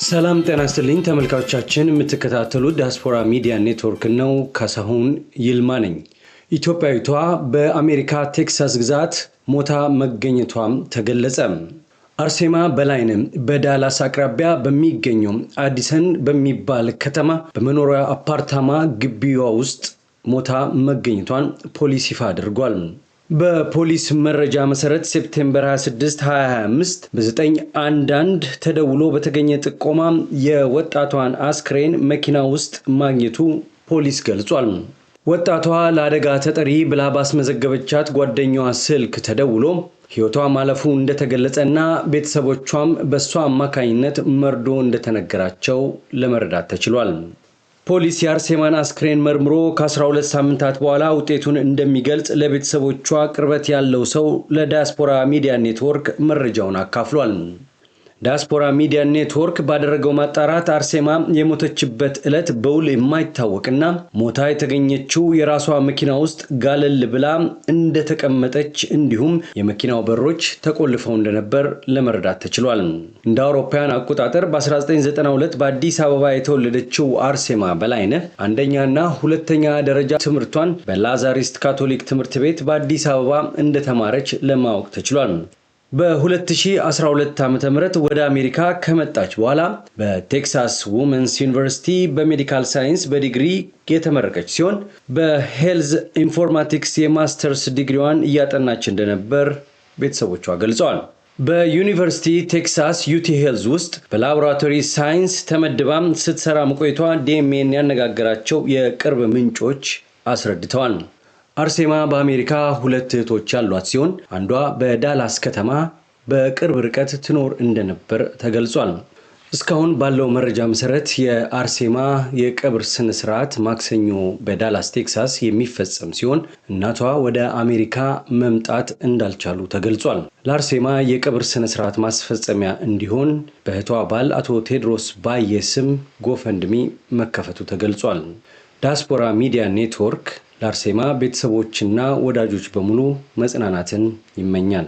ሰላም ጤና ይስጥልኝ ተመልካቾቻችን የምትከታተሉት ዲያስፖራ ሚዲያ ኔትወርክ ነው። ካሳሁን ይልማ ነኝ። ኢትዮጵያዊቷ በአሜሪካ ቴክሳስ ግዛት ሞታ መገኘቷም ተገለጸ። አርሴማ በላይነ በዳላስ አቅራቢያ በሚገኘው አዲሰን በሚባል ከተማ በመኖሪያ አፓርታማ ግቢዋ ውስጥ ሞታ መገኘቷን ፖሊስ ይፋ አድርጓል። በፖሊስ መረጃ መሰረት ሴፕቴምበር 26 2025 በ911 ተደውሎ በተገኘ ጥቆማ የወጣቷን አስክሬን መኪና ውስጥ ማግኘቱ ፖሊስ ገልጿል። ወጣቷ ለአደጋ ተጠሪ ብላ ባስመዘገበቻት ጓደኛዋ ስልክ ተደውሎ ሕይወቷ ማለፉ እንደተገለጸና ቤተሰቦቿም በሷ አማካኝነት መርዶ እንደተነገራቸው ለመረዳት ተችሏል። ፖሊስ የአርሴማን አስክሬን መርምሮ ከ12 ሳምንታት በኋላ ውጤቱን እንደሚገልጽ ለቤተሰቦቿ ቅርበት ያለው ሰው ለዲያስፖራ ሚዲያ ኔትወርክ መረጃውን አካፍሏል። ዲያስፖራ ሚዲያ ኔትወርክ ባደረገው ማጣራት አርሴማ የሞተችበት ዕለት በውል የማይታወቅና ሞታ የተገኘችው የራሷ መኪና ውስጥ ጋለል ብላ እንደተቀመጠች እንዲሁም የመኪናው በሮች ተቆልፈው እንደነበር ለመረዳት ተችሏል። እንደ አውሮፓውያን አቆጣጠር በ1992 በአዲስ አበባ የተወለደችው አርሴማ በላይነ አንደኛና ሁለተኛ ደረጃ ትምህርቷን በላዛሪስት ካቶሊክ ትምህርት ቤት በአዲስ አበባ እንደተማረች ለማወቅ ተችሏል። በ2012 ዓ.ም ወደ አሜሪካ ከመጣች በኋላ በቴክሳስ ውመንስ ዩኒቨርሲቲ በሜዲካል ሳይንስ በዲግሪ የተመረቀች ሲሆን በሄልዝ ኢንፎርማቲክስ የማስተርስ ዲግሪዋን እያጠናች እንደነበር ቤተሰቦቿ ገልጸዋል። በዩኒቨርሲቲ ቴክሳስ ዩቲ ሄልዝ ውስጥ በላቦራቶሪ ሳይንስ ተመድባ ስትሰራ መቆየቷ ዲኤምኤን ያነጋገራቸው የቅርብ ምንጮች አስረድተዋል። አርሴማ በአሜሪካ ሁለት እህቶች ያሏት ሲሆን አንዷ በዳላስ ከተማ በቅርብ ርቀት ትኖር እንደነበር ተገልጿል። እስካሁን ባለው መረጃ መሰረት የአርሴማ የቀብር ስነ ስርዓት ማክሰኞ በዳላስ ቴክሳስ የሚፈጸም ሲሆን እናቷ ወደ አሜሪካ መምጣት እንዳልቻሉ ተገልጿል። ለአርሴማ የቀብር ስነ ስርዓት ማስፈጸሚያ እንዲሆን በእህቷ ባል አቶ ቴድሮስ ባየ ስም ጎፈንድሚ መከፈቱ ተገልጿል። ዲያስፖራ ሚዲያ ኔትወርክ ለአርሴማ ቤተሰቦችና ወዳጆች በሙሉ መጽናናትን ይመኛል።